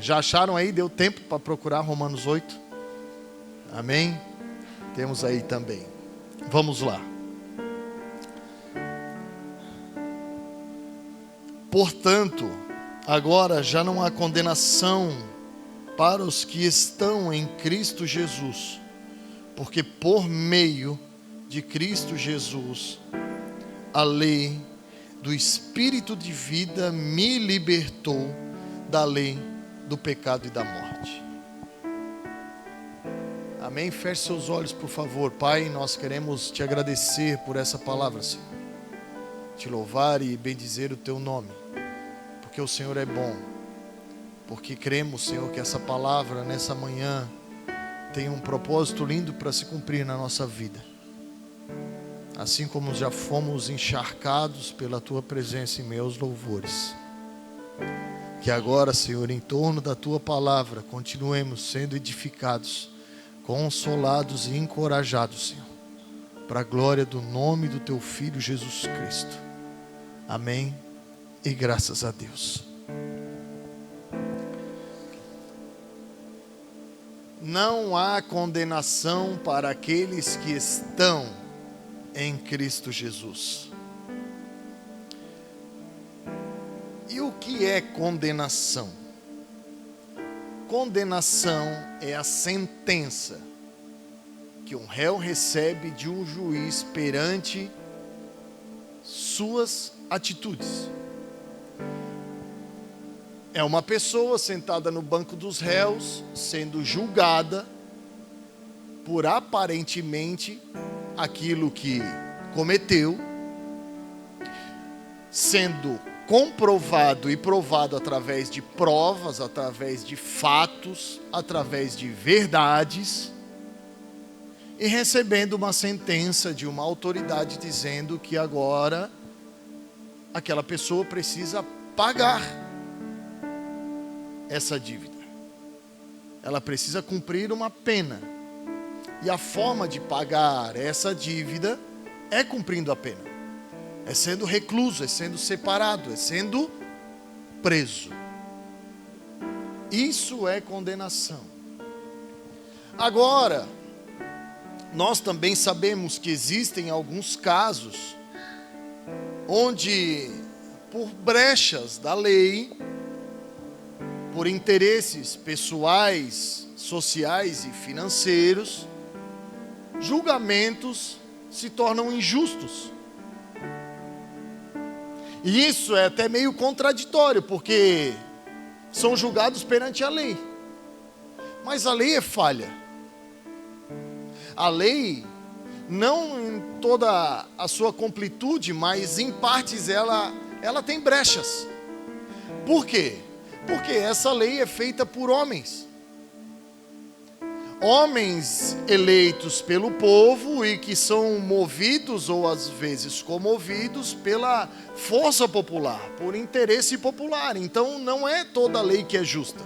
Já acharam aí? Deu tempo para procurar Romanos 8? Amém? Temos aí também. Vamos lá. Portanto, agora já não há condenação para os que estão em Cristo Jesus, porque por meio de Cristo Jesus, a lei do Espírito de vida me libertou da lei do pecado e da morte. Amém? Feche seus olhos, por favor. Pai, nós queremos te agradecer por essa palavra, Senhor. Te louvar e bendizer o teu nome, porque o Senhor é bom. Porque cremos, Senhor, que essa palavra nessa manhã tem um propósito lindo para se cumprir na nossa vida. Assim como já fomos encharcados pela tua presença em meus louvores. Que agora, Senhor, em torno da tua palavra, continuemos sendo edificados, consolados e encorajados, Senhor, para a glória do nome do teu Filho Jesus Cristo. Amém e graças a Deus. Não há condenação para aqueles que estão em Cristo Jesus. E o que é condenação? Condenação é a sentença que um réu recebe de um juiz perante suas atitudes. É uma pessoa sentada no banco dos réus, sendo julgada por aparentemente aquilo que cometeu, sendo comprovado e provado através de provas, através de fatos, através de verdades, e recebendo uma sentença de uma autoridade dizendo que agora aquela pessoa precisa pagar essa dívida. Ela precisa cumprir uma pena. E a forma de pagar essa dívida é cumprindo a pena. É sendo recluso, é sendo separado, é sendo preso. Isso é condenação. Agora, nós também sabemos que existem alguns casos onde, por brechas da lei, por interesses pessoais, sociais e financeiros, julgamentos se tornam injustos. E isso é até meio contraditório, porque são julgados perante a lei. Mas a lei é falha. A lei, não em toda a sua completude, mas em partes ela tem brechas. Por quê? Porque essa lei é feita por homens. Homens eleitos pelo povo e que são movidos ou às vezes comovidos pela força popular, por interesse popular. Então não é toda lei que é justa.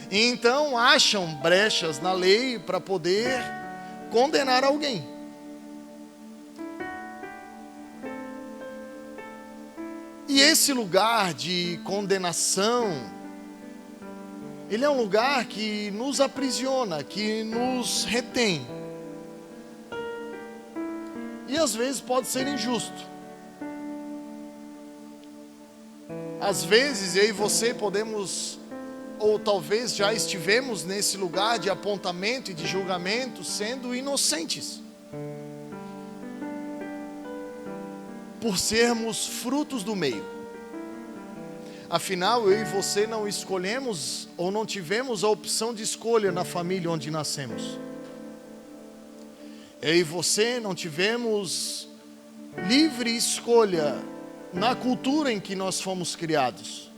Então acham brechas na lei para poder condenar alguém. E esse lugar de condenação, ele é um lugar que nos aprisiona, que nos retém. E às vezes pode ser injusto. Às vezes eu e você podemos, ou talvez já estivemos nesse lugar de apontamento e de julgamento, sendo inocentes. Por sermos frutos do meio. Afinal, eu e você não escolhemos ou não tivemos a opção de escolha na família onde nascemos. Eu e você não tivemos livre escolha na cultura em que nós fomos criados.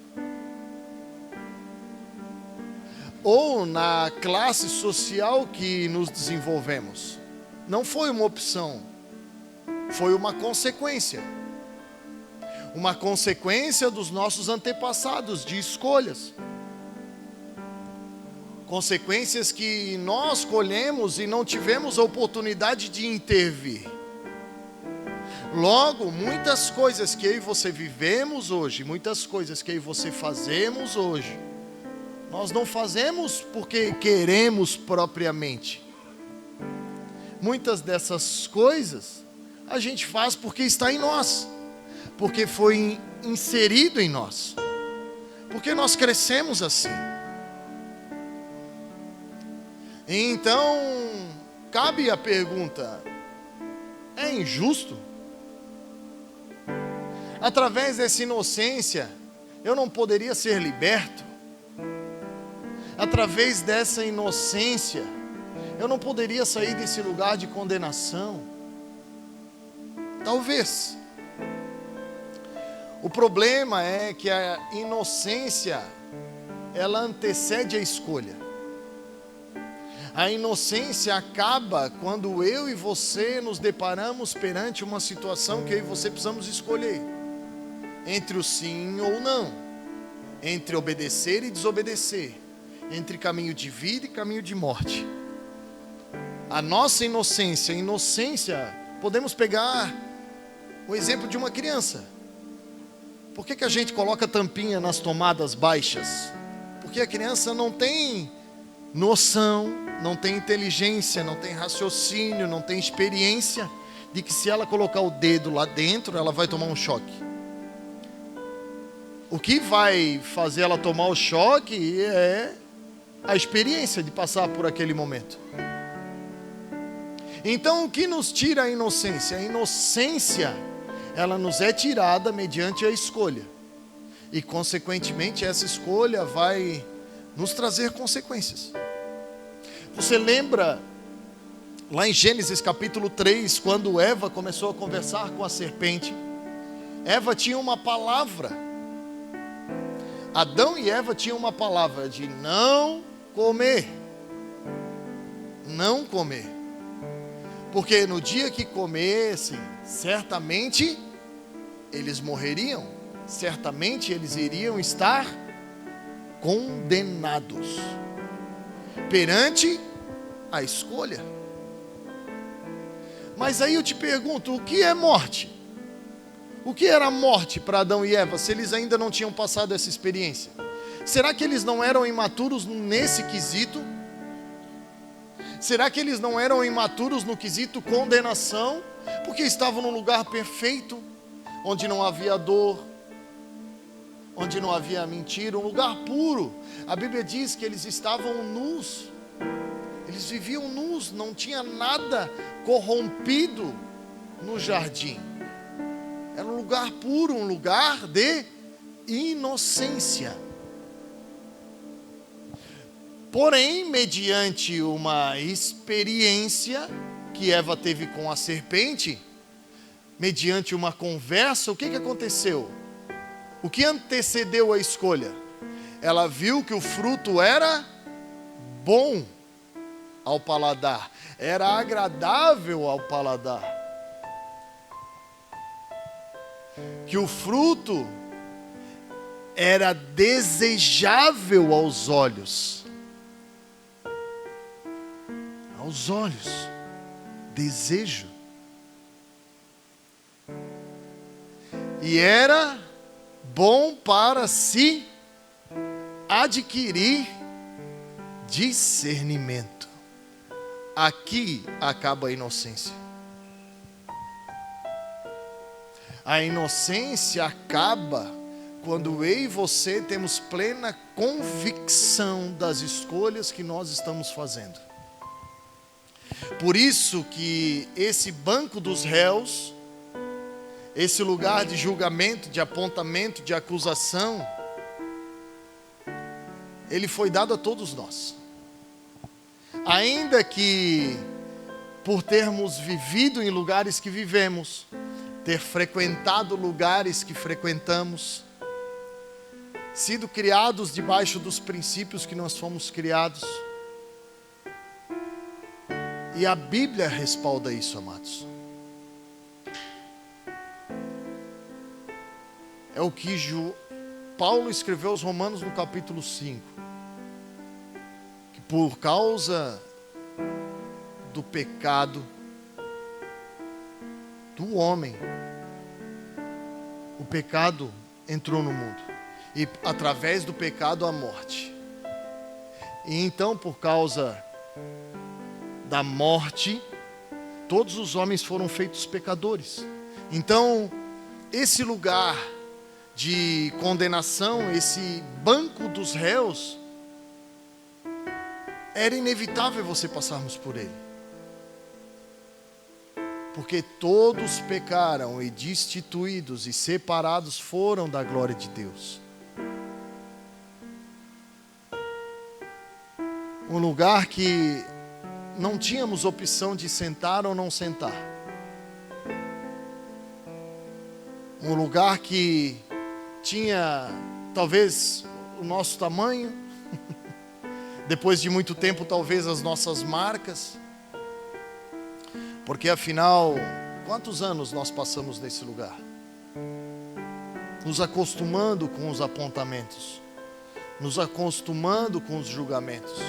Ou na classe social que nos desenvolvemos. Não foi uma opção, foi uma consequência. Uma consequência dos nossos antepassados, de escolhas. Consequências que nós colhemos e não tivemos a oportunidade de intervir. Logo, muitas coisas que eu e você vivemos hoje, muitas coisas que eu e você fazemos hoje, Nós não fazemos porque queremos propriamente. Muitas dessas coisas a gente faz porque está em nós, porque foi inserido em nós, porque nós crescemos assim. Então, cabe a pergunta: é injusto? Através dessa inocência, eu não poderia ser liberto? Através dessa inocência, eu não poderia sair desse lugar de condenação? Talvez. O problema é que a inocência, ela antecede a escolha. A inocência acaba quando eu e você nos deparamos perante uma situação que eu e você precisamos escolher entre o sim ou não, entre obedecer e desobedecer, entre caminho de vida e caminho de morte. A nossa inocência, podemos pegar o exemplo de uma criança. Por que a gente coloca tampinha nas tomadas baixas? Porque a criança não tem noção, não tem inteligência, não tem raciocínio, não tem experiência de que se ela colocar o dedo lá dentro, ela vai tomar um choque. O que vai fazer ela tomar o choque é a experiência de passar por aquele momento. Então, o que nos tira a inocência? A inocência, ela nos é tirada mediante a escolha. E, consequentemente, essa escolha vai nos trazer consequências. Você lembra, lá em Gênesis capítulo 3, quando Eva começou a conversar com a serpente? Eva tinha uma palavra. Adão e Eva tinham uma palavra de não comer. Não comer. Porque no dia que comessem, certamente eles morreriam. Certamente eles iriam estar condenados perante a escolha. Mas aí eu te pergunto, o que é morte? O que era morte para Adão e Eva, se eles ainda não tinham passado essa experiência? Será que eles não eram imaturos nesse quesito? Será que eles não eram imaturos no quesito condenação? Porque estavam num lugar perfeito, onde não havia dor, onde não havia mentira, um lugar puro. A Bíblia diz que eles estavam nus, eles viviam nus, não tinha nada corrompido no jardim. Era um lugar puro, um lugar de inocência. Porém, mediante uma experiência que Eva teve com a serpente, mediante uma conversa, o que aconteceu? O que antecedeu a escolha? Ela viu que o fruto era bom ao paladar, era agradável ao paladar, que o fruto era desejável aos olhos. Aos olhos, desejo. E era bom para se adquirir discernimento. Aqui acaba a inocência. A inocência acaba quando eu e você temos plena convicção das escolhas que nós estamos fazendo. Por isso que esse banco dos réus, esse lugar de julgamento, de apontamento, de acusação, ele foi dado a todos nós. Ainda que, por termos vivido em lugares que vivemos, ter frequentado lugares que frequentamos, sido criados debaixo dos princípios que nós fomos criados, e a Bíblia respalda isso, amados. É o que Paulo escreveu aos Romanos no capítulo 5. Que por causa do pecado do homem, o pecado entrou no mundo. E através do pecado a morte. E então, por causa da morte, todos os homens foram feitos pecadores. Então, esse lugar de condenação, esse banco dos réus, era inevitável você passarmos por ele. Porque todos pecaram e destituídos e separados foram da glória de Deus. Um lugar que não tínhamos opção de sentar ou não sentar. Um lugar que tinha talvez o nosso tamanho, depois de muito tempo talvez as nossas marcas, porque afinal, quantos anos nós passamos nesse lugar? Nos acostumando com os apontamentos, nos acostumando com os julgamentos.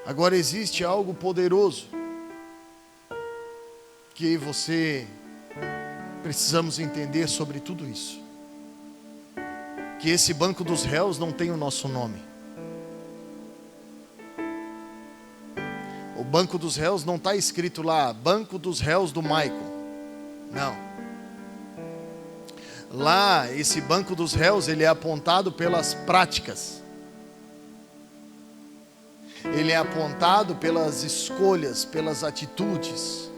Agora existe algo poderoso que você precisamos entender sobre tudo isso. Que esse banco dos réus não tem o nosso nome. O banco dos réus não está escrito lá, banco dos réus do Michael. Não. Lá, esse banco dos réus, ele é apontado pelas práticas. Ele é apontado pelas escolhas, pelas atitudes.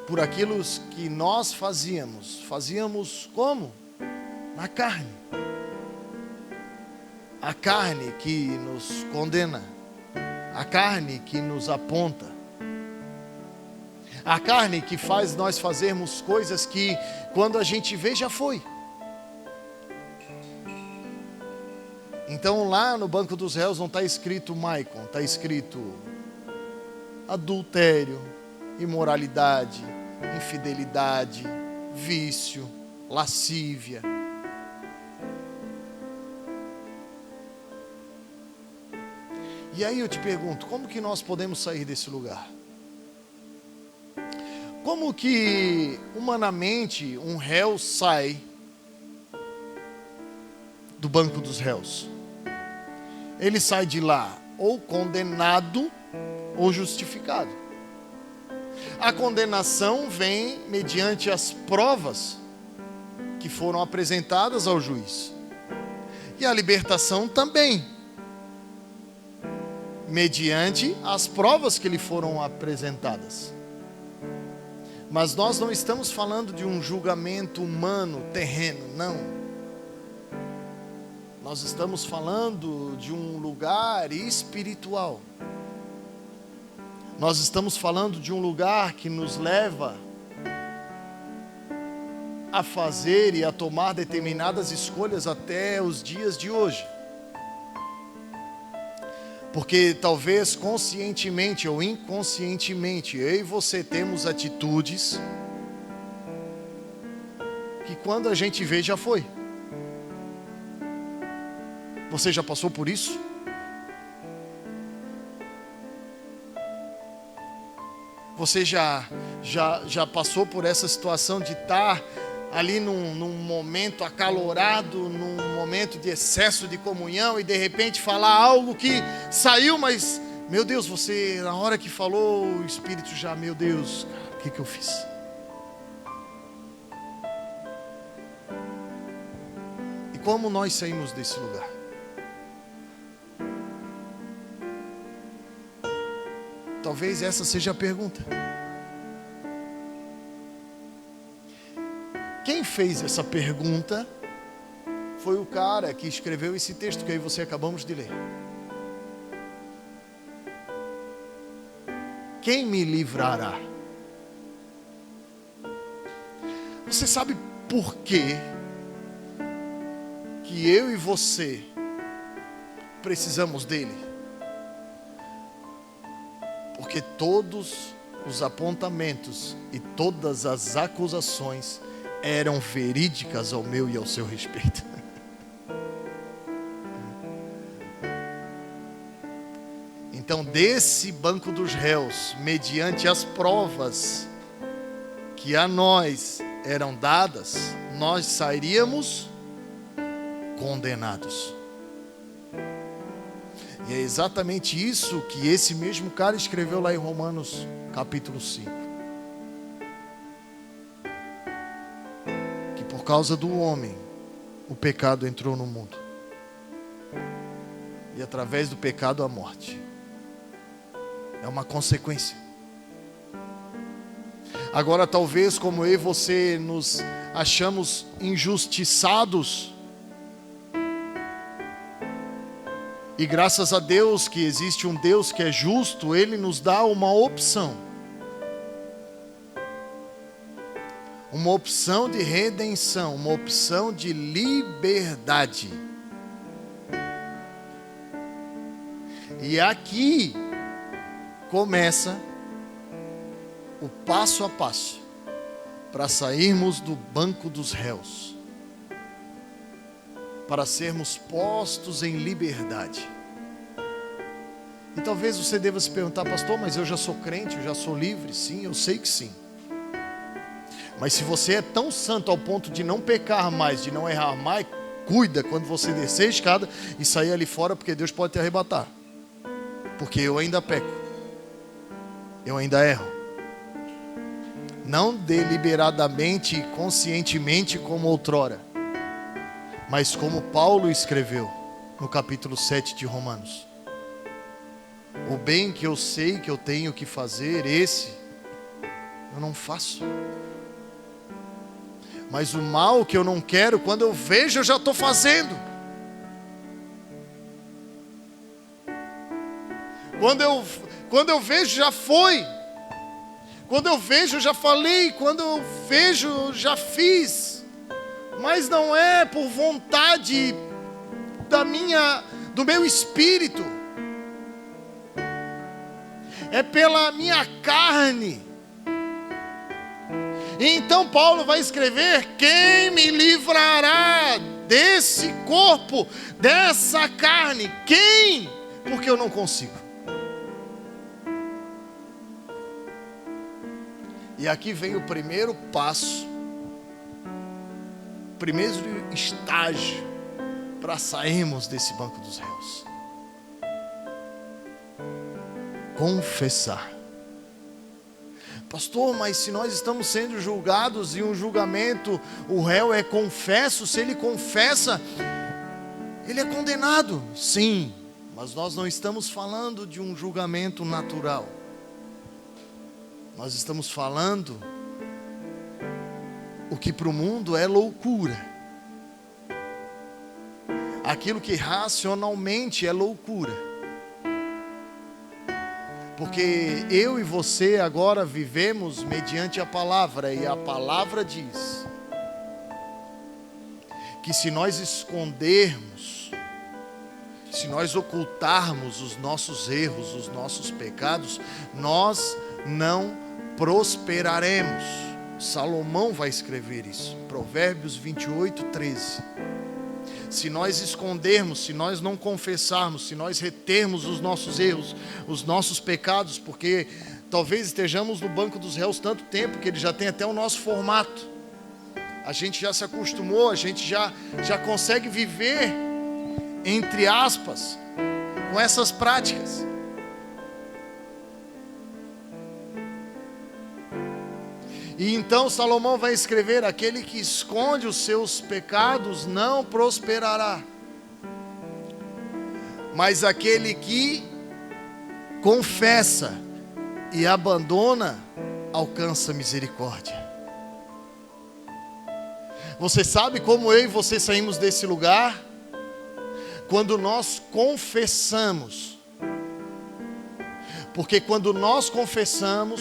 Por aquilo que nós fazíamos. Fazíamos como? Na carne. A carne que nos condena. A carne que nos aponta. A carne que faz nós fazermos coisas que quando a gente vê já foi. Então lá no banco dos réus não está escrito Maicon, está escrito adultério, imoralidade, infidelidade, vício, lascívia. E aí eu te pergunto, como que nós podemos sair desse lugar? Como que humanamente um réu sai do banco dos réus? Ele sai de lá ou condenado ou justificado. A condenação vem mediante as provas que foram apresentadas ao juiz. E a libertação também, mediante as provas que lhe foram apresentadas. Mas nós não estamos falando de um julgamento humano, terreno, não. Nós estamos falando de um lugar espiritual. Nós estamos falando de um lugar que nos leva a fazer e a tomar determinadas escolhas até os dias de hoje. Porque talvez conscientemente ou inconscientemente, eu e você temos atitudes que quando a gente vê já foi. Você já passou por isso? Você já passou por essa situação de estar ali num momento acalorado, num momento de excesso de comunhão e de repente falar algo que saiu, mas, meu Deus, você, na hora que falou, o Espírito já, meu Deus, cara, o que eu fiz? E como nós saímos desse lugar? Talvez essa seja a pergunta. Quem fez essa pergunta foi o cara que escreveu esse texto que eu e você acabamos de ler. Quem me livrará? Você sabe por quê que eu e você precisamos dele? Porque todos os apontamentos e todas as acusações eram verídicas ao meu e ao seu respeito. Então, desse banco dos réus, mediante as provas que a nós eram dadas, nós sairíamos condenados. E é exatamente isso que esse mesmo cara escreveu lá em Romanos capítulo 5. Que por causa do homem, o pecado entrou no mundo. E através do pecado a morte. É uma consequência. Agora talvez como eu e você nos achamos injustiçados. E graças a Deus que existe um Deus que é justo, Ele nos dá uma opção. Uma opção de redenção, uma opção de liberdade. E aqui começa o passo a passo para sairmos do banco dos réus, para sermos postos em liberdade. E talvez você deva se perguntar: pastor, mas eu já sou crente, eu já sou livre. Sim, eu sei que sim. Mas se você é tão santo ao ponto de não pecar mais, de não errar mais, cuida quando você descer a escada e sair ali fora, porque Deus pode te arrebatar. Porque eu ainda peco, eu ainda erro. Não deliberadamente e conscientemente como outrora, mas como Paulo escreveu no capítulo 7 de Romanos: o bem que eu sei que eu tenho que fazer, esse eu não faço. Mas o mal que eu não quero, quando eu vejo, eu já estou fazendo. Quando eu vejo, já foi. Quando eu vejo, já falei. Quando eu vejo, já fiz. Mas não é por vontade do meu espírito. É pela minha carne. E então Paulo vai escrever: quem me livrará desse corpo, dessa carne? Quem? Porque eu não consigo. E aqui vem o primeiro passo, primeiro estágio para sairmos desse banco dos réus: confessar. Pastor, mas se nós estamos sendo julgados e um julgamento, o réu é confesso, se ele confessa, ele é condenado. Sim, mas nós não estamos falando de um julgamento natural. Nós estamos falando o que para o mundo é loucura. Aquilo que racionalmente é loucura. Porque eu e você agora vivemos mediante a palavra. E a palavra diz que se nós escondermos, se nós ocultarmos os nossos erros, os nossos pecados, nós não prosperaremos. Salomão vai escrever isso, Provérbios 28, 13. Se nós escondermos, se nós não confessarmos, se nós retermos os nossos erros, os nossos pecados, porque talvez estejamos no banco dos réus tanto tempo que ele já tem até o nosso formato. A gente já se acostumou, a gente já consegue viver, entre aspas, com essas práticas. E então Salomão vai escrever: aquele que esconde os seus pecados não prosperará, mas aquele que confessa e abandona alcança misericórdia. Você sabe como eu e você saímos desse lugar? Quando nós confessamos. Porque quando nós confessamos,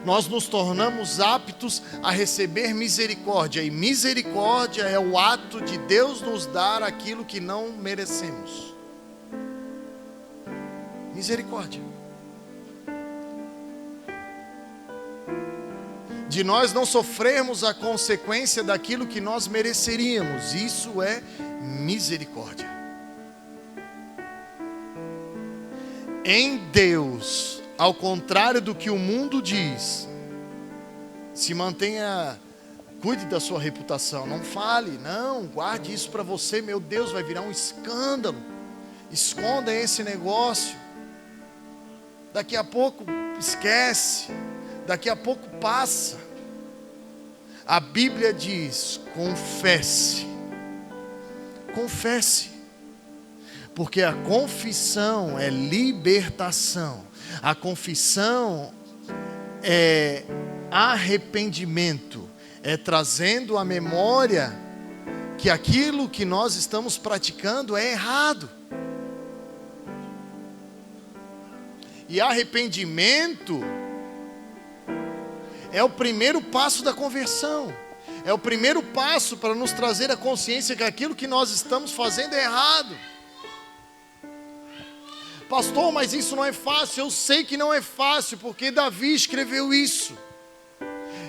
nós nos tornamos aptos a receber misericórdia. E misericórdia é o ato de Deus nos dar aquilo que não merecemos. Misericórdia. De nós não sofrermos a consequência daquilo que nós mereceríamos. Isso é misericórdia. Em Deus, ao contrário do que o mundo diz, se mantenha Cuide da sua reputação, não fale, não, guarde isso para você, meu Deus, vai virar um escândalo. Esconda esse negócio. Daqui a pouco esquece, daqui a pouco passa. A Bíblia diz: confesse. Confesse. Porque a confissão é libertação. A confissão é arrependimento. É trazendo à memória que aquilo que nós estamos praticando é errado. E arrependimento é o primeiro passo da conversão. É o primeiro passo para nos trazer a consciência que aquilo que nós estamos fazendo é errado. Pastor, mas isso não é fácil. Eu sei que não é fácil, porque Davi escreveu isso.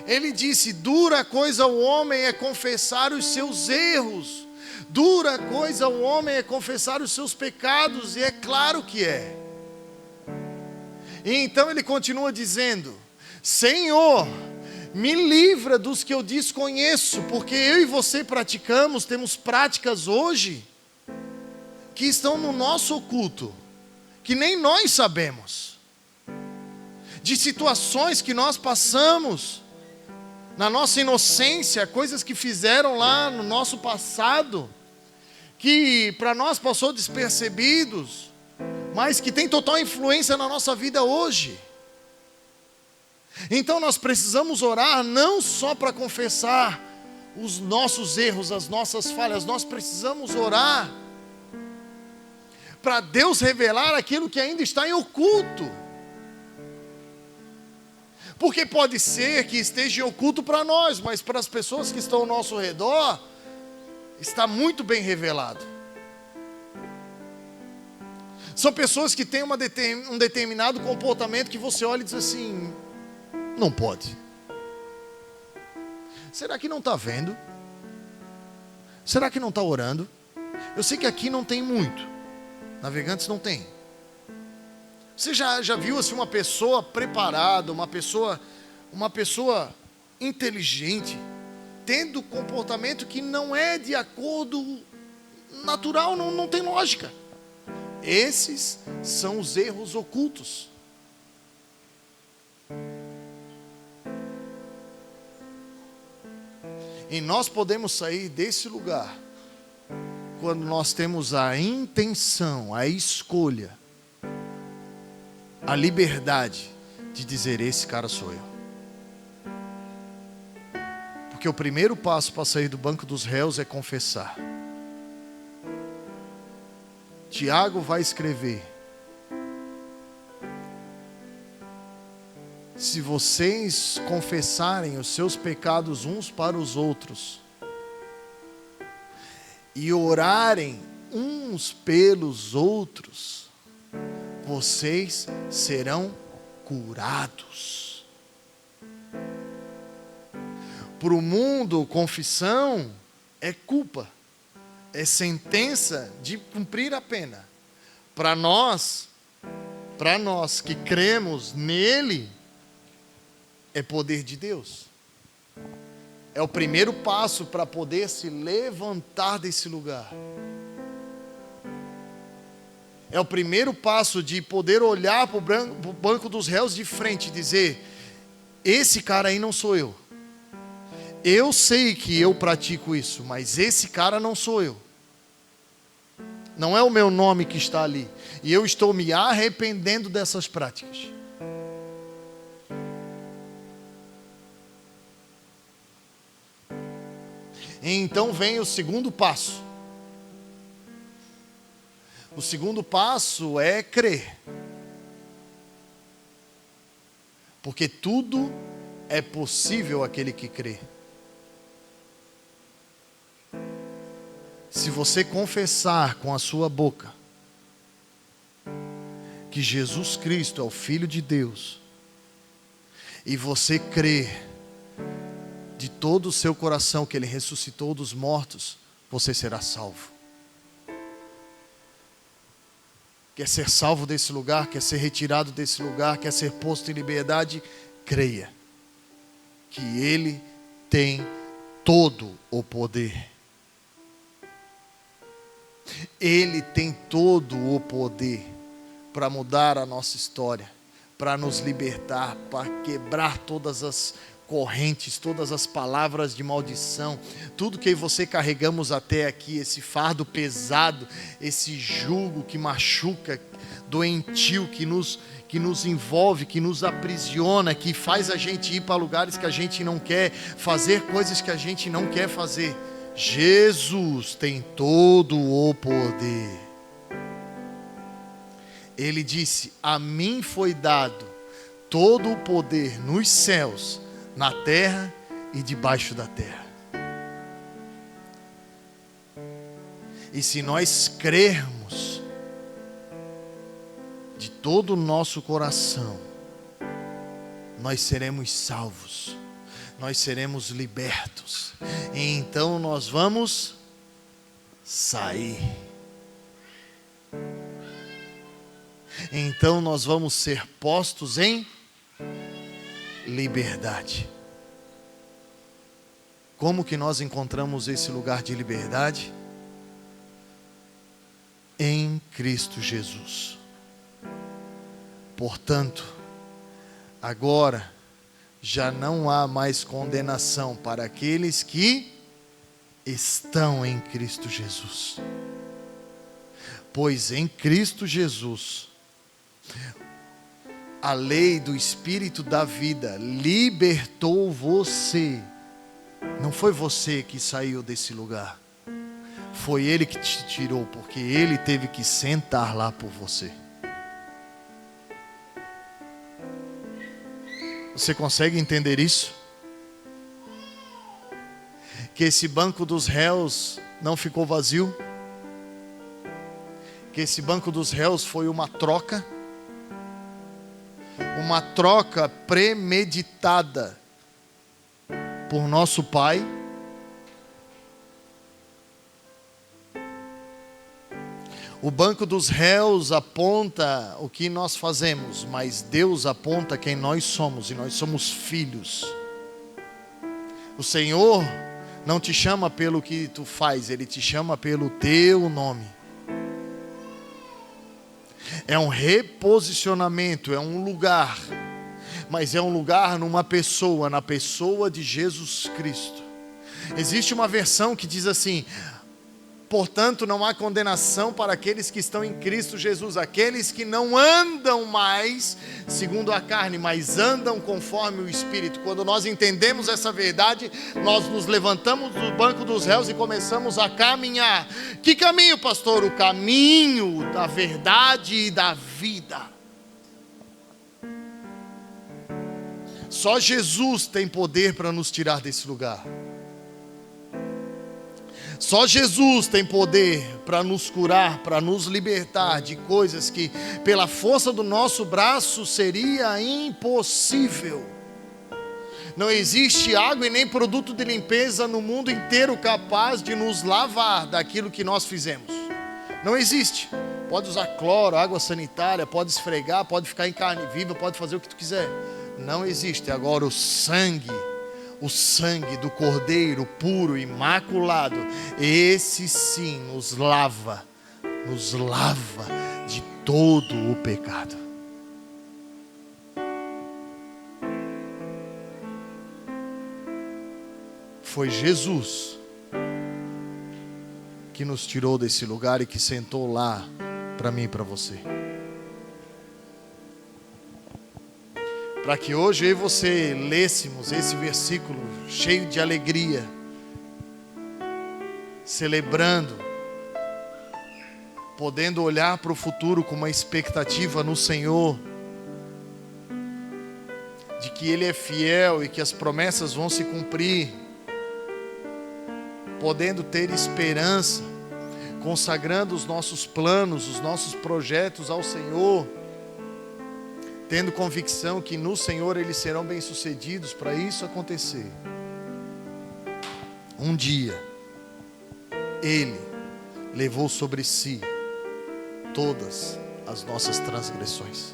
Ele disse: dura coisa ao homem é confessar os seus erros. Dura coisa ao homem é confessar os seus pecados. E é claro que é. E então ele continua dizendo: Senhor, me livra dos que eu desconheço, porque eu e você praticamos, temos práticas hoje que estão no nosso oculto, que nem nós sabemos, de situações que nós passamos na nossa inocência, coisas que fizeram lá no nosso passado, que para nós passou despercebidos, mas que tem total influência na nossa vida hoje. Então nós precisamos orar não só para confessar os nossos erros, as nossas falhas, nós precisamos orar para Deus revelar aquilo que ainda está em oculto. Porque pode ser que esteja em oculto para nós, mas para as pessoas que estão ao nosso redor, está muito bem revelado. São pessoas que têm um determinado comportamento que você olha e diz assim: não pode. Será que não está vendo? Será que não está orando? Eu sei que aqui não tem muito. Navegantes não tem. Você já viu assim uma pessoa preparada, uma pessoa inteligente, tendo comportamento que não é de acordo natural, não tem lógica. Esses são os erros ocultos. E nós podemos sair desse lugar quando nós temos a intenção, a escolha, a liberdade de dizer: esse cara sou eu. Porque o primeiro passo para sair do banco dos réus é confessar. Tiago vai escrever: se vocês confessarem os seus pecados uns para os outros e orarem uns pelos outros, vocês serão curados. Para o mundo, confissão é culpa, é sentença de cumprir a pena. Para nós que cremos nele, é poder de Deus. É o primeiro passo para poder se levantar desse lugar. É o primeiro passo de poder olhar para o banco dos réus de frente e dizer: esse cara aí não sou eu. Eu sei que eu pratico isso, mas esse cara não sou eu. Não é o meu nome que está ali. E eu estou me arrependendo dessas práticas. E então vem o segundo passo. O segundo passo é crer. Porque tudo é possível àquele que crê. Se você confessar com a sua boca que Jesus Cristo é o Filho de Deus, e você crer de todo o seu coração que Ele ressuscitou dos mortos, você será salvo. Quer ser salvo desse lugar, quer ser retirado desse lugar, quer ser posto em liberdade, creia que Ele tem todo o poder. Ele tem todo o poder para mudar a nossa história, para nos libertar, para quebrar todas as correntes, todas as palavras de maldição, tudo que você carregamos até aqui, esse fardo pesado, esse jugo que machuca, doentio, que nos envolve, que nos aprisiona, que faz a gente ir para lugares que a gente não quer, fazer coisas que a gente não quer fazer. Jesus tem todo o poder. Ele disse: a mim foi dado todo o poder nos céus, na terra e debaixo da terra. E se nós crermos de todo o nosso coração, nós seremos salvos, nós seremos libertos, e então nós vamos sair. Então nós vamos ser postos em liberdade. Como que nós encontramos esse lugar de liberdade? Em Cristo Jesus. Portanto, agora já não há mais condenação para aqueles que estão em Cristo Jesus. Pois em Cristo Jesus, a lei do Espírito da vida libertou você. Não foi você que saiu desse lugar, foi Ele que te tirou, porque Ele teve que sentar lá por você. Você consegue entender isso? Que esse banco dos réus não ficou vazio? Que esse banco dos réus foi uma troca premeditada por nosso Pai. O banco dos réus aponta o que nós fazemos, mas Deus aponta quem nós somos, e nós somos filhos. O Senhor não te chama pelo que tu faz, Ele te chama pelo teu nome. É um reposicionamento, é um lugar, mas é um lugar numa pessoa, na pessoa de Jesus Cristo. Existe uma versão que diz assim: portanto não há condenação para aqueles que estão em Cristo Jesus, aqueles que não andam mais segundo a carne, mas andam conforme o Espírito. Quando nós entendemos essa verdade, nós nos levantamos do banco dos réus e começamos a caminhar. Que caminho, pastor? O caminho da verdade e da vida. Só Jesus tem poder para nos tirar desse lugar. Só Jesus tem poder para nos curar, para nos libertar de coisas que pela força do nosso braço seria impossível. Não existe água e nem produto de limpeza no mundo inteiro capaz de nos lavar daquilo que nós fizemos. Não existe. Pode usar cloro, água sanitária, pode esfregar, pode ficar em carne viva, pode fazer o que tu quiser. Não existe. Agora o sangue do Cordeiro puro, imaculado, esse sim nos lava de todo o pecado. Foi Jesus que nos tirou desse lugar e que sentou lá para mim e para você. Para que hoje eu e você lêssemos esse versículo cheio de alegria, celebrando, podendo olhar para o futuro com uma expectativa no Senhor, de que Ele é fiel e que as promessas vão se cumprir, podendo ter esperança, consagrando os nossos planos, os nossos projetos ao Senhor, tendo convicção que no Senhor eles serão bem-sucedidos. Para isso acontecer, um dia Ele levou sobre si todas as nossas transgressões.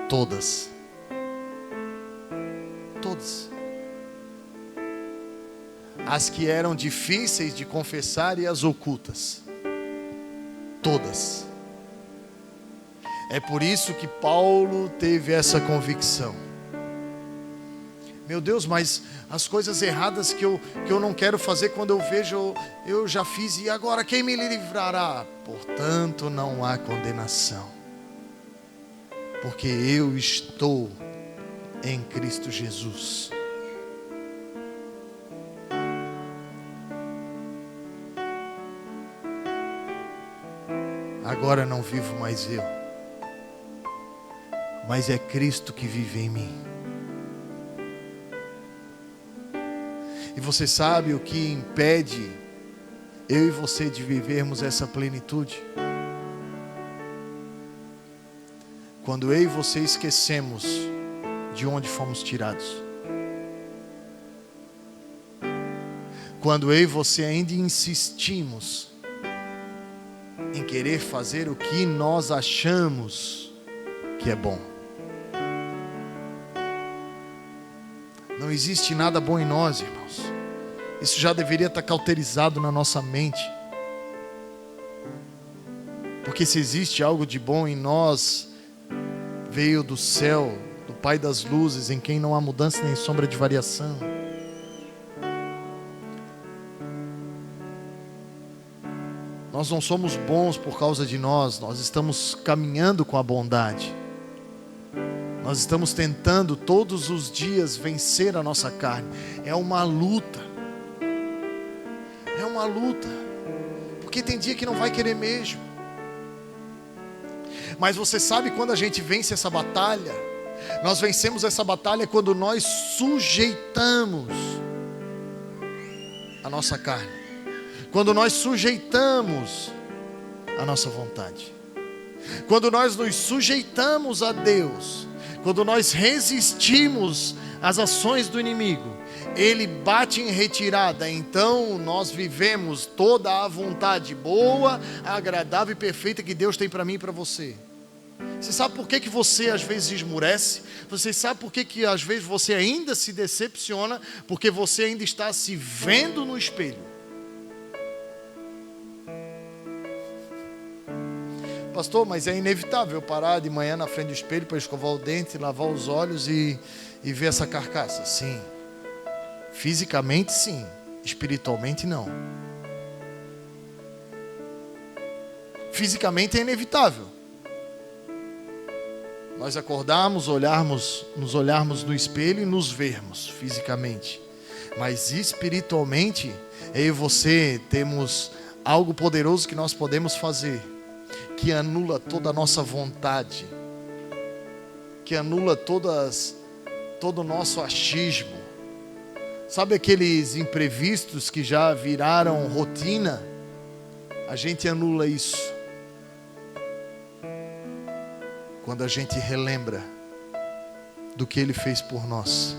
Todas. as que eram difíceis de confessar e as ocultas. Todas. É por isso que Paulo teve essa convicção. Meu Deus, mas as coisas erradas que eu não quero fazer, quando eu vejo, eu já fiz, e agora quem me livrará? Portanto, não há condenação, porque eu estou em Cristo Jesus. Agora não vivo mais eu, mas é Cristo que vive em mim. E você sabe o que impede eu e você de vivermos essa plenitude? Quando eu e você esquecemos de onde fomos tirados. Quando eu e você ainda insistimos em querer fazer o que nós achamos que é bom. Não existe nada bom em nós, irmãos. Isso já deveria estar cauterizado na nossa mente. Porque se existe algo de bom em nós, veio do céu, do Pai das luzes, em quem não há mudança nem sombra de variação. Nós não somos bons por causa de nós estamos caminhando com a bondade. Nós estamos tentando todos os dias vencer a nossa carne. É uma luta. É uma luta. Porque tem dia que não vai querer mesmo. Mas você sabe quando a gente vence essa batalha? Nós vencemos essa batalha quando nós sujeitamos a nossa carne. Quando nós sujeitamos a nossa vontade. Quando nós nos sujeitamos a Deus. Quando nós resistimos às ações do inimigo, ele bate em retirada. Então nós vivemos toda a vontade boa, agradável e perfeita que Deus tem para mim e para você. Você sabe por que você às vezes esmurece? Você sabe por que às vezes você ainda se decepciona? Porque você ainda está se vendo no espelho. Pastor, mas é inevitável eu parar de manhã na frente do espelho para escovar o dente, lavar os olhos e ver essa carcaça? Sim. Fisicamente sim, espiritualmente não. Fisicamente é inevitável. Nós acordarmos, nos olharmos no espelho e nos vermos fisicamente. Mas espiritualmente, eu e você temos algo poderoso que nós podemos fazer, que anula toda a nossa vontade, que anula todo o nosso achismo. Sabe aqueles imprevistos que já viraram rotina? A gente anula isso quando a gente relembra do que Ele fez por nós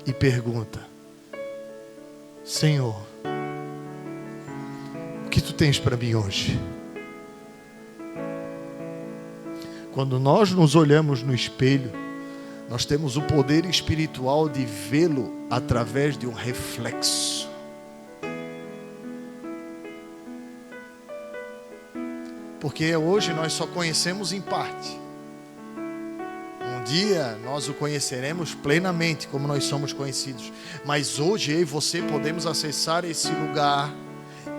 e pergunta: Senhor, o que Tu tens para mim hoje? Quando nós nos olhamos no espelho, nós temos o poder espiritual de vê-lo através de um reflexo. Porque hoje nós só conhecemos em parte. Um dia nós o conheceremos plenamente como nós somos conhecidos. Mas hoje eu e você podemos acessar esse lugar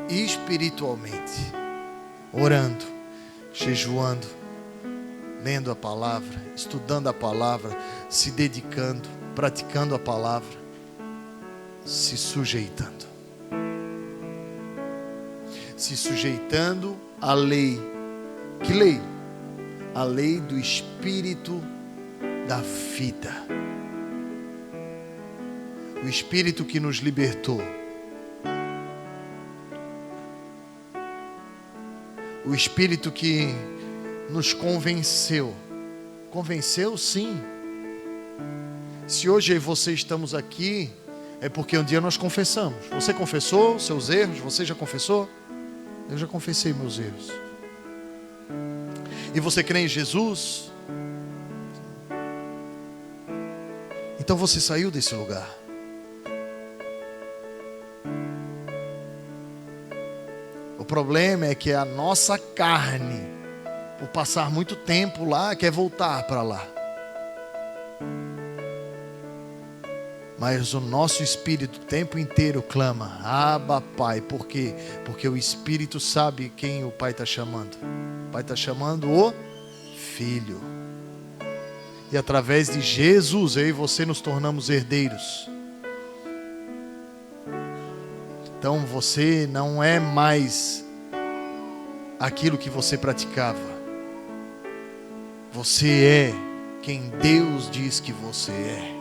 espiritualmente. Orando, jejuando, lendo a palavra, estudando a palavra, se dedicando, praticando a palavra, se sujeitando. Se sujeitando à lei. Que lei? A lei do Espírito da vida. O Espírito que nos libertou. O Espírito que nos convenceu. Convenceu, sim. Se hoje eu e você estamos aqui, é porque um dia nós confessamos. Você confessou seus erros? Você já confessou? Eu já confessei meus erros. E você crê em Jesus? Então você saiu desse lugar. O problema é que a nossa carne, por passar muito tempo lá, quer voltar para lá. Mas o nosso espírito o tempo inteiro clama: Abba, Pai. Por quê? Porque o espírito sabe quem o Pai está chamando. O Pai está chamando o Filho. E através de Jesus, eu e você nos tornamos herdeiros. Então você não é mais aquilo que você praticava. Você é quem Deus diz que você é.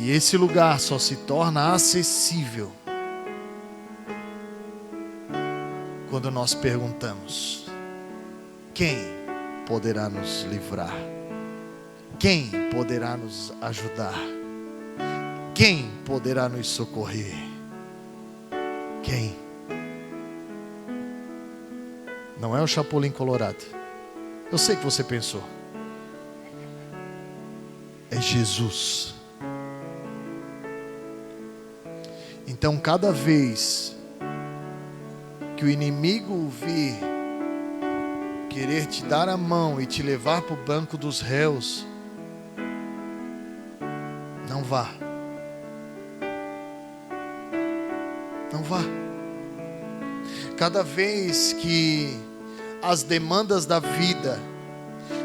E esse lugar só se torna acessível quando nós perguntamos: quem poderá nos livrar? Quem poderá nos ajudar? Quem poderá nos socorrer? Quem? Não é o Chapolin Colorado. Eu sei que você pensou. É Jesus. Então, cada vez que o inimigo vir querer te dar a mão e te levar para o banco dos réus, não vá. Não vá. Cada vez que as demandas da vida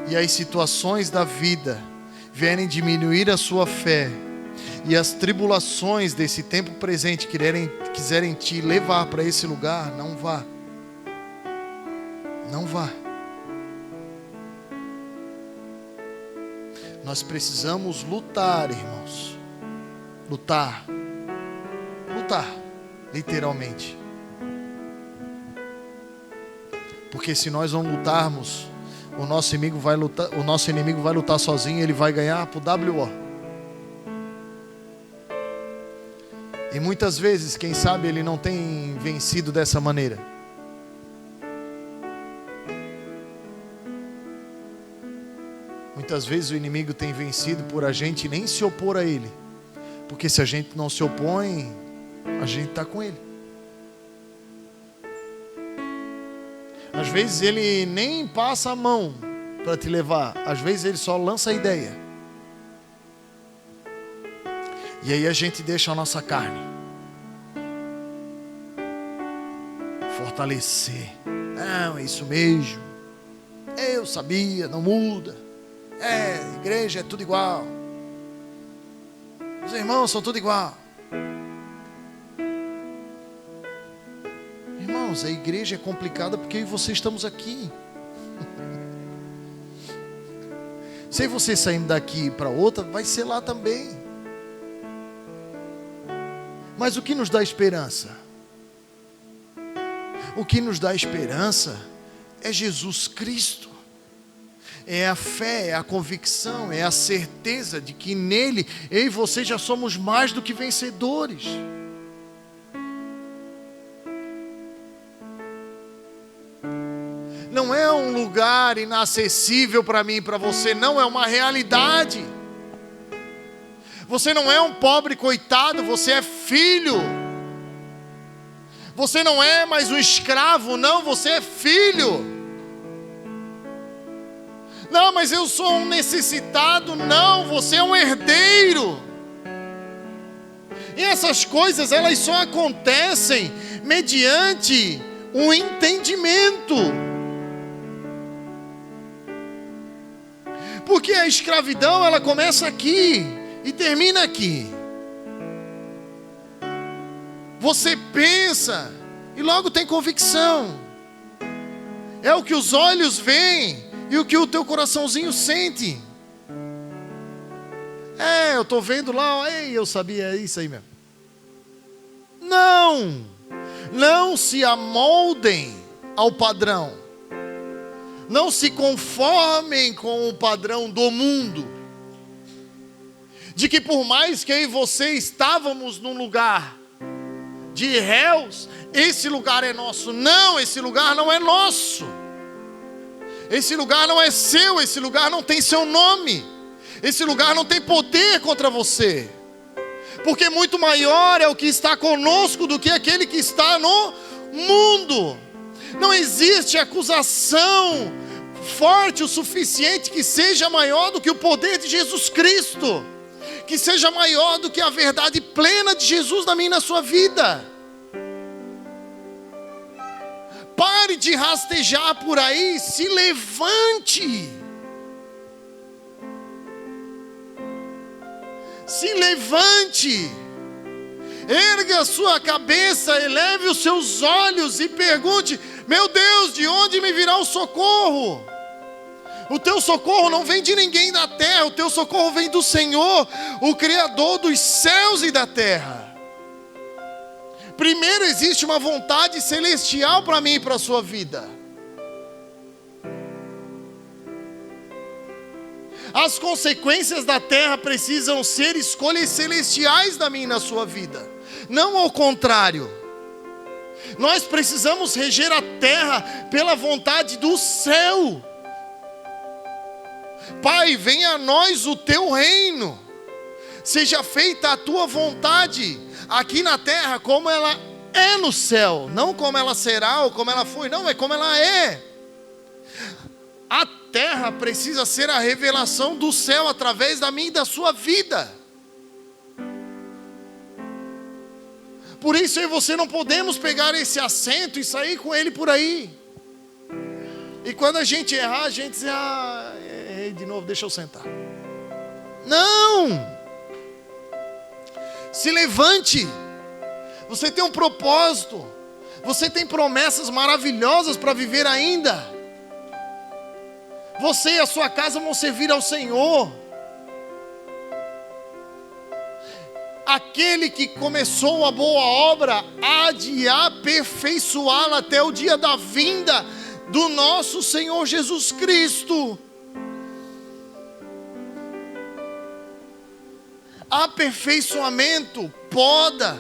e as situações da vida vierem diminuir a sua fé, e as tribulações desse tempo presente quiserem te levar para esse lugar, não vá. Não vá. Nós precisamos lutar, irmãos. Lutar. Lutar, literalmente. Porque se nós não lutarmos, o nosso inimigo vai lutar sozinho, ele vai ganhar por WO. E muitas vezes, quem sabe, ele não tem vencido dessa maneira. Muitas vezes o inimigo tem vencido por a gente nem se opor a ele. Porque se a gente não se opõe, a gente está com ele. Às vezes ele nem passa a mão para te levar. Às vezes ele só lança a ideia. E aí a gente deixa a nossa carne fortalecer. Não, é isso mesmo. Eu sabia, não muda. Igreja é tudo igual. Os irmãos são tudo igual. Irmãos, a igreja é complicada porque eu e você estamos aqui. Se você saindo daqui para outra, vai ser lá também. Mas o que nos dá esperança? O que nos dá esperança é Jesus Cristo. É a fé, é a convicção, é a certeza de que nele, eu e você já somos mais do que vencedores. Não é um lugar inacessível para mim e para você, não, é uma realidade. Você não é um pobre coitado, você é filho. Você não é mais um escravo, não, você é filho. Não, mas eu sou um necessitado, não, você é um herdeiro. E essas coisas, elas só acontecem mediante um entendimento. Porque a escravidão, ela começa aqui e termina aqui. Você pensa e logo tem convicção. É o que os olhos veem e o que o teu coraçãozinho sente. Eu estou vendo lá, eu sabia, é isso aí mesmo. Não se amoldem ao padrão. Não se conformem com o padrão do mundo. De que por mais que eu e você estávamos num lugar de réus, esse lugar é nosso. Não, esse lugar não é nosso. Esse lugar não é seu, esse lugar não tem seu nome. Esse lugar não tem poder contra você. Porque muito maior é o que está conosco do que aquele que está no mundo. Não existe acusação forte o suficiente que seja maior do que o poder de Jesus Cristo, que seja maior do que a verdade plena de Jesus na minha e na sua vida. Pare de rastejar por aí, se levante. Se levante. Erga a sua cabeça, eleve os seus olhos e pergunte: meu Deus, de onde me virá o socorro? O teu socorro não vem de ninguém da terra, o teu socorro vem do Senhor, o Criador dos céus e da terra. Primeiro existe uma vontade celestial para mim e para a sua vida. As consequências da terra precisam ser escolhas celestiais da minha e na sua vida, não ao contrário. Nós precisamos reger a terra pela vontade do céu. Pai, venha a nós o teu reino, seja feita a tua vontade, aqui na terra como ela é no céu, não como ela será ou como ela foi, não, é como ela é. A terra precisa ser a revelação do céu através da minha e da sua vida. Por isso eu e você não podemos pegar esse assento e sair com ele por aí. E quando a gente errar, a gente diz: errei de novo, deixa eu sentar. Não! Se levante. Você tem um propósito. Você tem promessas maravilhosas para viver ainda. Você e a sua casa vão servir ao Senhor. Aquele que começou a boa obra há de aperfeiçoá-la até o dia da vinda do nosso Senhor Jesus Cristo. Aperfeiçoamento, poda,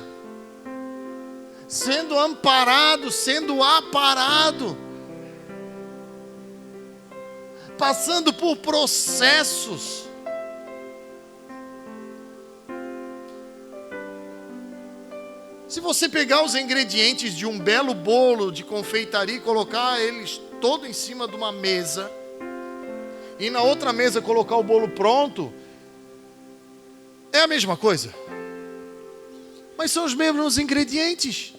sendo amparado, sendo aparado, passando por processos. Se você pegar os ingredientes de um belo bolo de confeitaria e colocar eles todo em cima de uma mesa, e na outra mesa colocar o bolo pronto, é a mesma coisa. Mas são os mesmos ingredientes.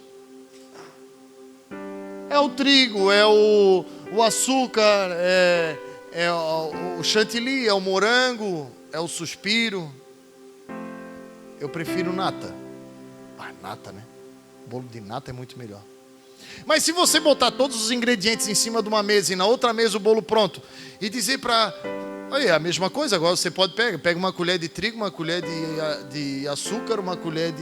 É o trigo, é o açúcar, é o chantilly, é o morango, é o suspiro. Eu prefiro nata. Nata, né? Bolo de nata é muito melhor. Mas se você botar todos os ingredientes em cima de uma mesa e na outra mesa o bolo pronto, e dizer para... Olha, é a mesma coisa. Agora você pode pega uma colher de trigo, uma colher de açúcar, uma colher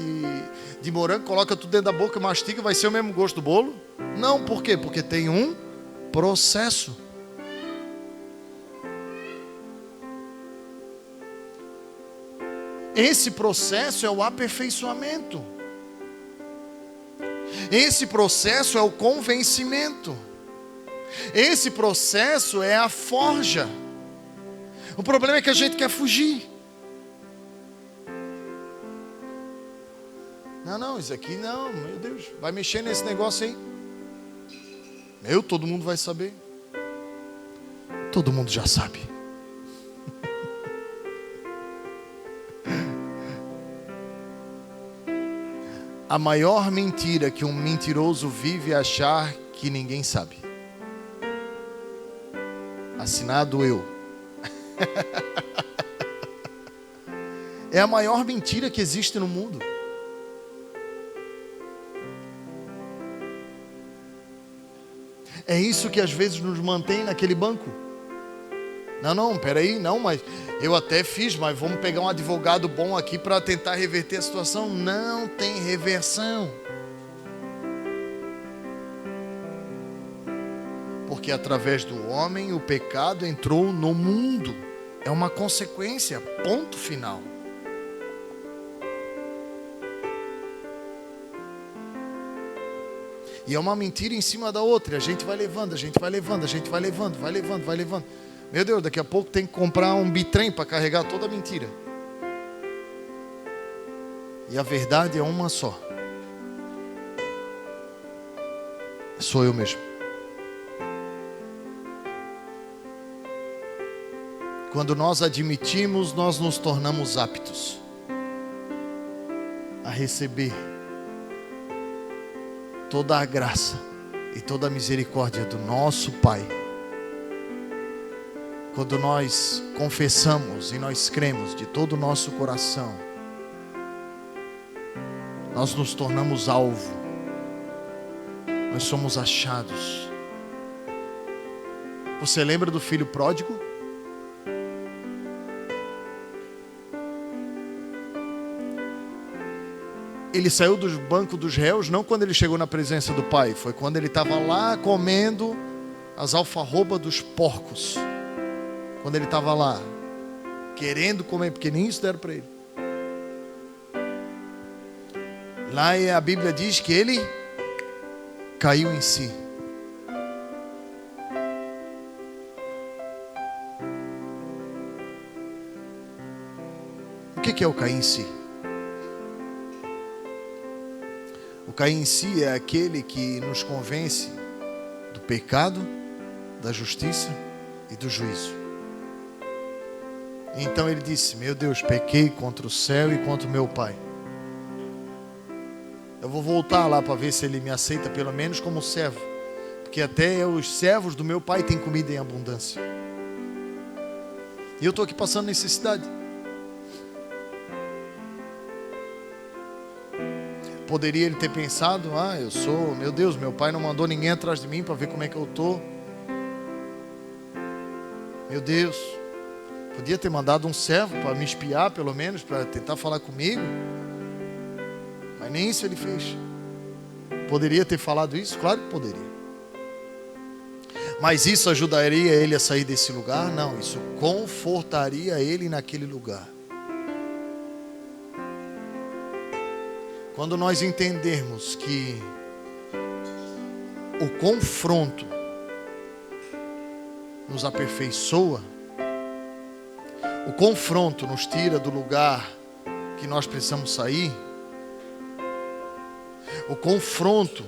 de morango, coloca tudo dentro da boca, mastiga, vai ser o mesmo gosto do bolo? Não, por quê? Porque tem um processo. Esse processo é o aperfeiçoamento. Esse processo é o convencimento. Esse processo é a forja. O problema é que a gente quer fugir. Não, isso aqui não, meu Deus, vai mexer nesse negócio aí. Todo mundo vai saber. Todo mundo já sabe. A maior mentira que um mentiroso vive é achar que ninguém sabe. Assinado eu. É a maior mentira que existe no mundo. É isso que às vezes nos mantém naquele banco. Peraí, mas eu até fiz, mas vamos pegar um advogado bom aqui para tentar reverter a situação. Não tem reversão. Porque através do homem o pecado entrou no mundo. É uma consequência, ponto final. E é uma mentira em cima da outra. A gente vai levando. Meu Deus, daqui a pouco tem que comprar um bitrem para carregar toda a mentira. E a verdade é uma só. Sou eu mesmo. Quando nós admitimos, nós nos tornamos aptos a receber toda a graça e toda a misericórdia do nosso Pai. Quando nós confessamos e nós cremos de todo o nosso coração, nós nos tornamos alvo. Nós somos achados. Você lembra do filho pródigo? Ele saiu do banco dos réus não quando ele chegou na presença do pai. Foi quando ele estava lá comendo as alfarrobas dos porcos. Quando ele estava lá querendo comer, porque nem isso deram para ele. Lá a Bíblia diz que ele caiu em si. O que é o cair em si? O cair em si é aquele que nos convence do pecado, da justiça e do juízo. Então ele disse: meu Deus, pequei contra o céu e contra o meu Pai. Eu vou voltar lá para ver se ele me aceita pelo menos como servo, porque até os servos do meu Pai têm comida em abundância. E eu estou aqui passando necessidade. Poderia ele ter pensado: meu Deus, meu pai não mandou ninguém atrás de mim para ver como é que eu estou. Meu Deus, podia ter mandado um servo para me espiar pelo menos, para tentar falar comigo. Mas nem isso ele fez. Poderia ter falado isso? Claro que poderia. Mas isso ajudaria ele a sair desse lugar? Não, isso confortaria ele naquele lugar. Quando nós entendermos que o confronto nos aperfeiçoa, o confronto nos tira do lugar que nós precisamos sair, o confronto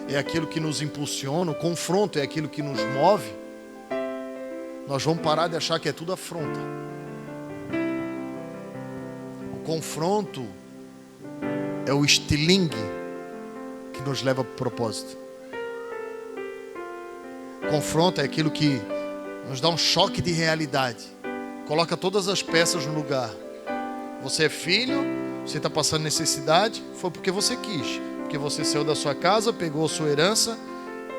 é aquilo que nos impulsiona, o confronto é aquilo que nos move, nós vamos parar de achar que é tudo afronta. O confronto é o estilingue que nos leva para o propósito. Confronto é aquilo que nos dá um choque de realidade. Coloca todas as peças no lugar. Você é filho, você está passando necessidade, foi porque você quis. Porque você saiu da sua casa, pegou a sua herança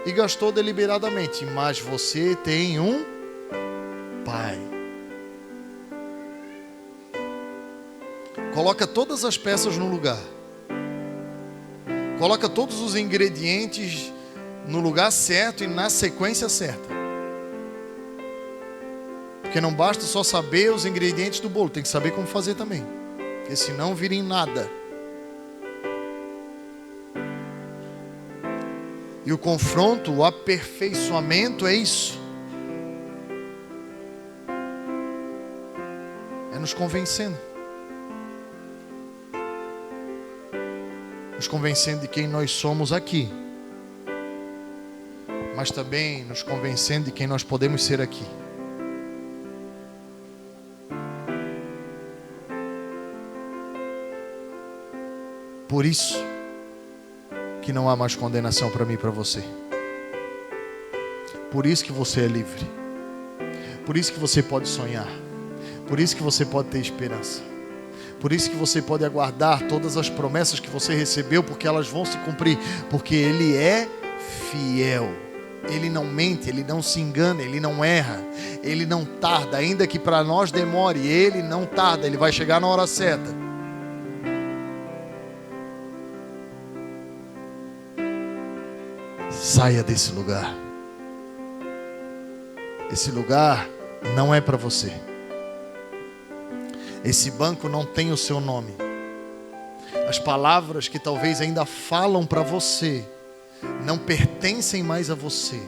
e gastou deliberadamente. Mas você tem um Pai. Coloca todas as peças no lugar. Coloca todos os ingredientes no lugar certo e na sequência certa. Porque não basta só saber os ingredientes do bolo, tem que saber como fazer também. Porque senão vira em nada. E o confronto, o aperfeiçoamento é isso. É nos convencendo. Nos convencendo de quem nós somos aqui, mas também nos convencendo de quem nós podemos ser aqui. Por isso que não há mais condenação para mim e para você. Por isso que você é livre. Por isso que você pode sonhar. Por isso que você pode ter esperança. Por isso que você pode aguardar todas as promessas que você recebeu, porque elas vão se cumprir, porque Ele é fiel. Ele não mente, Ele não se engana, Ele não erra, Ele não tarda, ainda que para nós demore, Ele não tarda, Ele vai chegar na hora certa. Saia desse lugar. Esse lugar não é para você. Esse banco não tem o seu nome. As palavras que talvez ainda falam para você não pertencem mais a você.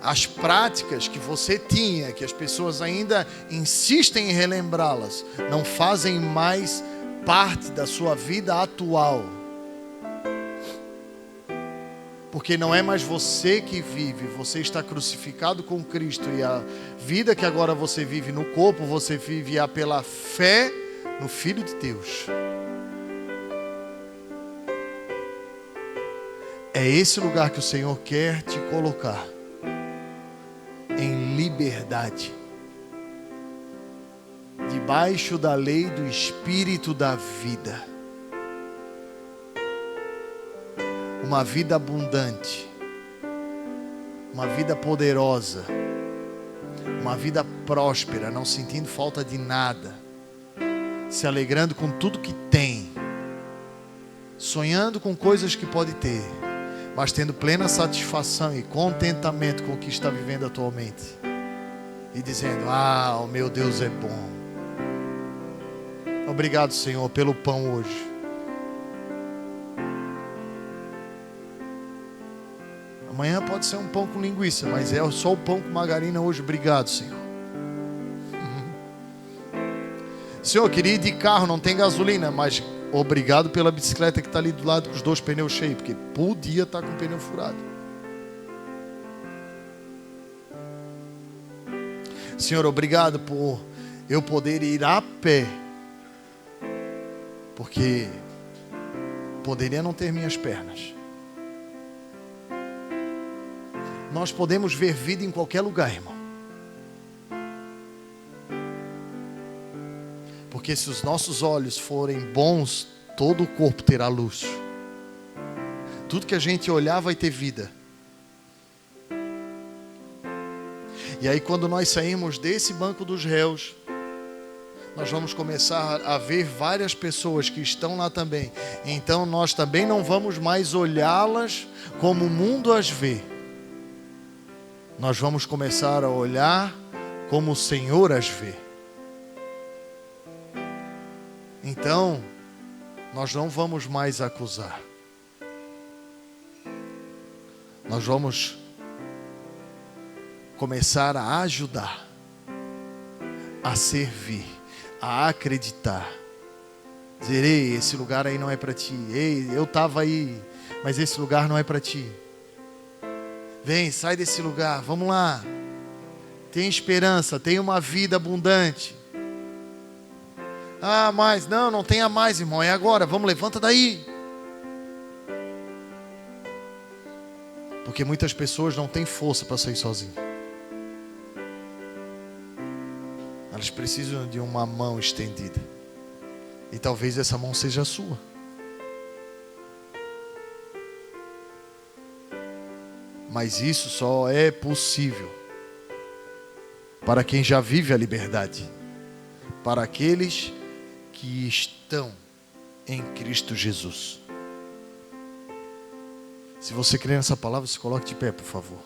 as práticas que você tinha, que as pessoas ainda insistem em relembrá-las, não fazem mais parte da sua vida atual. Porque não é mais você que vive, você está crucificado com Cristo, e a vida que agora você vive no corpo, você vive pela fé no Filho de Deus. É esse lugar que o Senhor quer te colocar, em liberdade, debaixo da lei do Espírito da vida. Uma vida abundante, uma vida poderosa, uma vida próspera, não sentindo falta de nada, se alegrando com tudo que tem, sonhando com coisas que pode ter, mas tendo plena satisfação e contentamento com o que está vivendo atualmente, e dizendo: o meu Deus é bom. Obrigado, Senhor, pelo pão hoje. Amanhã pode ser um pão com linguiça, mas é só o pão com margarina hoje. Obrigado, Senhor. Senhor, eu queria ir de carro, não tem gasolina, mas obrigado pela bicicleta que está ali do lado com os 2 pneus cheios, porque podia estar com o pneu furado. Senhor, obrigado por eu poder ir a pé, porque poderia não ter minhas pernas. Nós podemos ver vida em qualquer lugar, irmão. Porque se os nossos olhos forem bons, todo o corpo terá luz. Tudo que a gente olhar vai ter vida. E aí, quando nós sairmos desse banco dos réus, nós vamos começar a ver várias pessoas que estão lá também. Então nós também não vamos mais olhá-las como o mundo as vê. Nós vamos começar a olhar como o Senhor as vê. Então, nós não vamos mais acusar. Nós vamos começar a ajudar, a servir, a acreditar. Dizer: ei, esse lugar aí não é para ti. Ei, eu estava aí, mas esse lugar não é para ti. Vem, sai desse lugar, vamos lá. Tem esperança, tem uma vida abundante. Mas não tenha mais, irmão, é agora, vamos, levanta daí. Porque muitas pessoas não têm força para sair sozinhas. Elas precisam de uma mão estendida. E talvez essa mão seja a sua. Mas isso só é possível para quem já vive a liberdade, para aqueles que estão em Cristo Jesus. Se você crê nessa palavra, se coloque de pé, por favor.